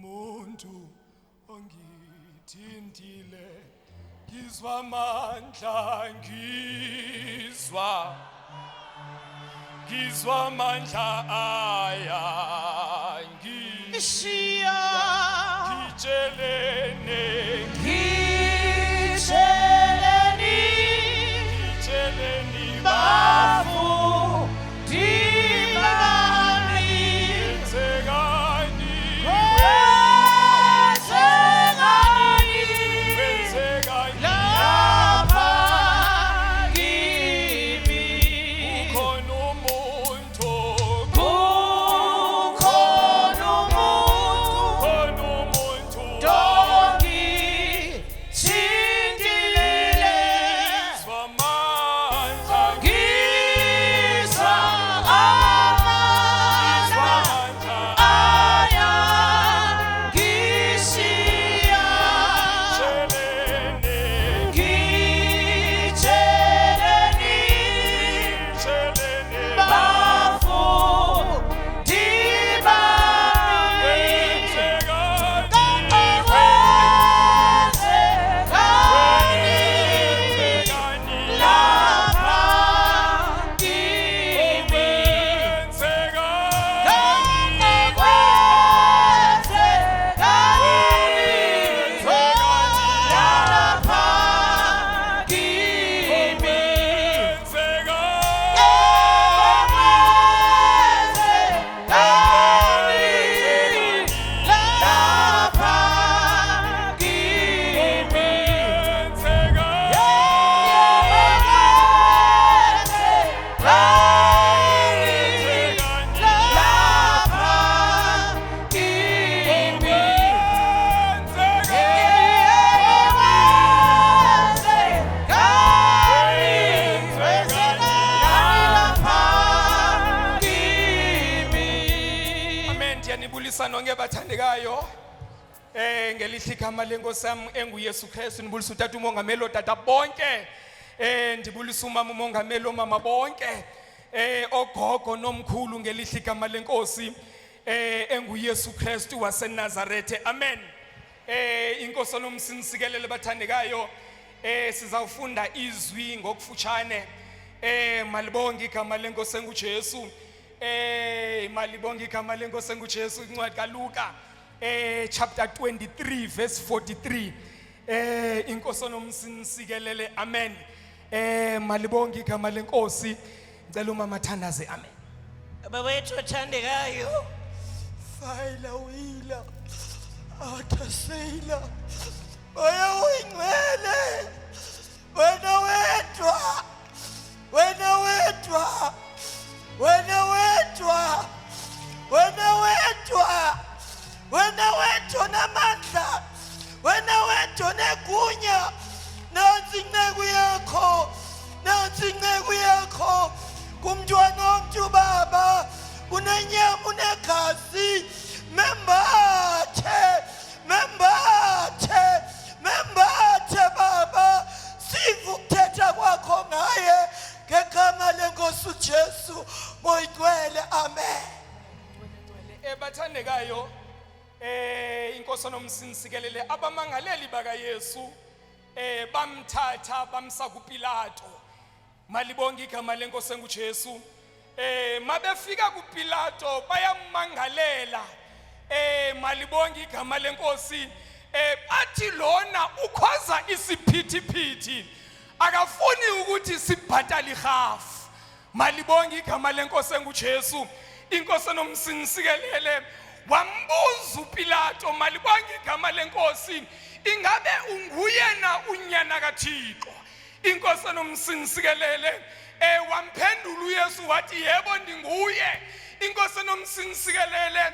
Muntu ongithintile ngizwa amandla ngizwa amandla aya ngishiya ngitshelene bafu bathandekayo ngelihle igama lenkosi yami enguYesu Kristu nibulisa utata umongameli otata bonke ndibulisa umama umongameli omama bonke ogogo nomkhulu ngelihle igama lenkosi enguYesu Kristu waseNazarethe amen inkosi nomsinisikelele bathandekayo sizawufunda izwi ngokufutshane malibonge igama lenkosi enguJesu malibonge igama lenkosi enguJesu incwadi kaLuka chapter 23 verse 43 inkosi nomsinisikelele amen malibonge igama lenkosi ngicela umama Thandaze amen baba wethu othandekayo fayila wila athasela oya uyingcwele wena wethu namandla wena wethu negunya nansi inceku yakho kumntwana womntu baba unenyama unegazi membathe baba sivu ukuthetha kwakho ngaye ngegama lenkosi uJesu moyigcwele amen bathandekayo inkosi nomsinisikelele abamangaleli bakaYesu bamthatha bamsa kuPilato malibonge igama lenkosi enguJesu mabefika kuPilato bayamangalela malibonge igama lenkosi bathi lona ukhoza isiphithiphithi akafuni ukuthi sibhatale ihafu malibonge igama lenkosi enguJesu inkosi nomsinisikelele wambuza uPilato malibonge igama lenkosi ingabe unguyena unyana kaThixo inkosi nomsinisikelele wamphendula uYesu wathi yebo ndinguye inkosi nomsinisikelele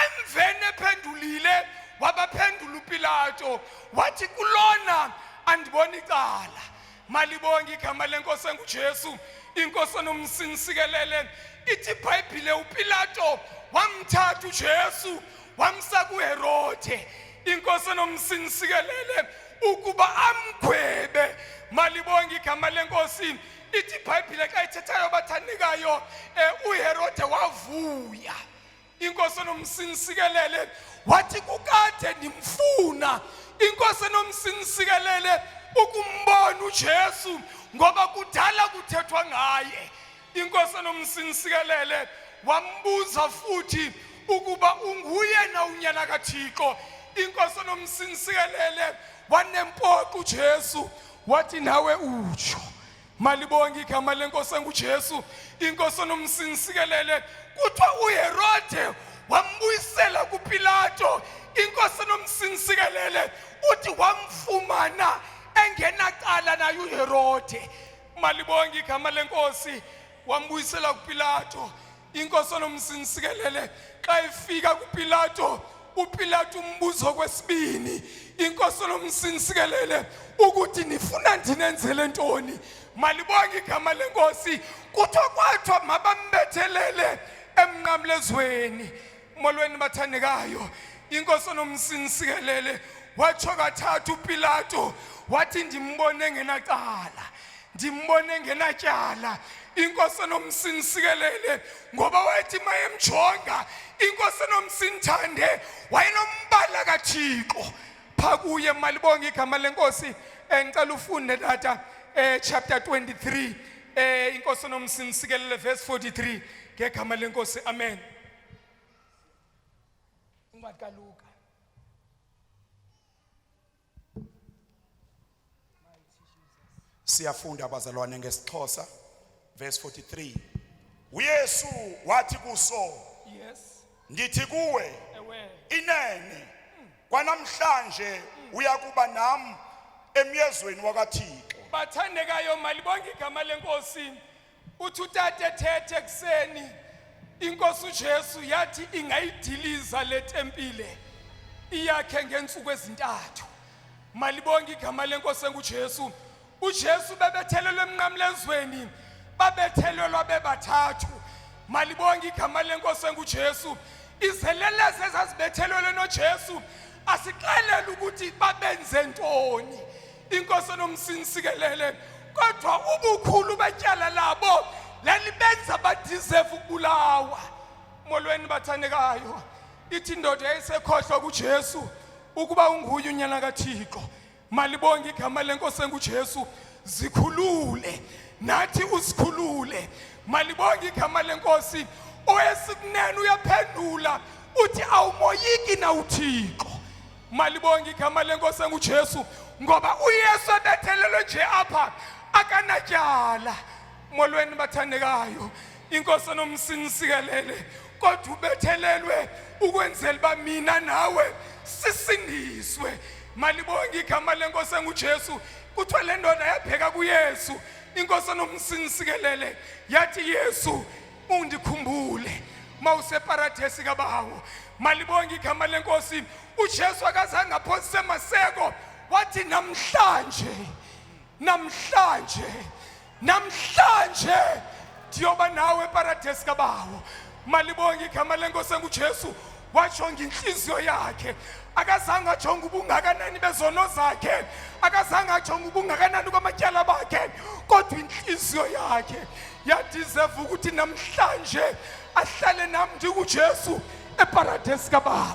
emvene ephendulile wabaphendula uPilato wathi kulona andibona icala malibonge igama lenkosi enguJesu inkosi nomsinisikelele ithi iBhayibhile uPilato wamthatha uJesu wamsa kuHerode inkosi nomsinisikelele ukuba amgwebe malibonge igama lenkosi ithi iBhayibhile xa ithethayo bathandekayo uHerode wavuya inkosi nomsinisikelele wathi kukade nimfuna inkosi enomsinisikelele ukumbona uJesu ngoba kudala kuthethwa ngaye. Inkosi enomsinisikelele wambuza futhi ukuba unguye na unyana kaThixo. Inkosi enomsinisikelele wanempoqo uJesu wathi nawe utsho. Malibonke igama lenkosi enguJesu. Inkosi enomsinisikelele kuthiwa uHerode wambuyisela kuPilato. Inkosi enomsinisikelele uthi wamfumana engenacala naye uHerode. Malibonke igama lenkosi. Wambuyisela kuPilato. Inkosi enomsinisikelele xa efika kuPilato, uPilato umbuzo kwesibini inkosi enomsinisikelele ukuthi nifuna ndinenzele ntoni. Malibonke igama lenkosi. Kuthiwa kwathiwa mabambethelele emnqamlezweni. Molweni bathandekayo, inkosi enomsinisikelele watsho kathathu uPilato wathi ndimbone ngenacala, ndimbone ngenatyala. Inkosi enomsinisikelele ngoba wathi mayemjonga inkosi enomsinithande wayenombala kaThixo pha kuye. Malibonke igama lenkosi. Ngicela ufunde tata chapter 23 inkosi enomsinisikelele verse 43 ngegama lenkosi. Amen. Incwadi kaLuka. Siyafunda abazalwane ngesixhosa verse 43. uYesu wathi kuso, Yes. ndithi kuwe Ewe. inene kwanamhlanje uyakuba nam emyezweni wakaThixo. Bathandekayo, malibonke igama lenkosi. Uthi utata ethethe ekseni inkosi uJesu yathi ingayidiliza le tempile iyakhe ngensuku ezintathu. Malibonke igama lenkosi enguJesu. uJesu bebethelelwe emnqamlezweni, babethelelwa bebathathu. Malibonke igama lenkosi enguJesu. Izelelezi ezazibethelelwe noJesu asixelele ukuthi babenze ntoni. Inkosi enomsinisikelele kodwa ubukhulu betyala labo lalibenza badeserve ukubulawa. Molweni bathandekayo, ithi indoda yayisekhohlwa kuJesu ukuba unguye unyana kaThixo. Malibonke igama lenkosi enguJesu. Zikhulule nathi usikhulule. Malibonke igama lenkosi. Owesikunene uyaphendula uthi awumoyiki na uThixo. Malibonke igama lenkosi enguJesu ngoba uYesu ebethelelwe nje apha akanatyala. Molweni bathandekayo, inkosi enomsinisikelele kodwa ubethelelwe ukwenzela uba mina nawe sisindiswe. Malibonke igama lenkosi enguJesu. Kuthiwa le ndoda yabheka kuYesu, inkosi enomsinisikelele yathi, Yesu undikhumbule mawuseparadesi kabawo. Malibonke igama lenkosi. uJesu akazange aphosise maseko wathi namhlanje ndiyoba nawe eparadesi kabawo. Malibonke igama lenkosi enguJesu. Wajonga inhliziyo yakhe, akazange ajonge ubungakanani bezono zakhe, akazange ajonge ubungakanani kwamatyala bakhe, kodwa inhliziyo yakhe yadeserve ukuthi namhlanje ahlale nam ndikuJesu eparadesi kaBaba.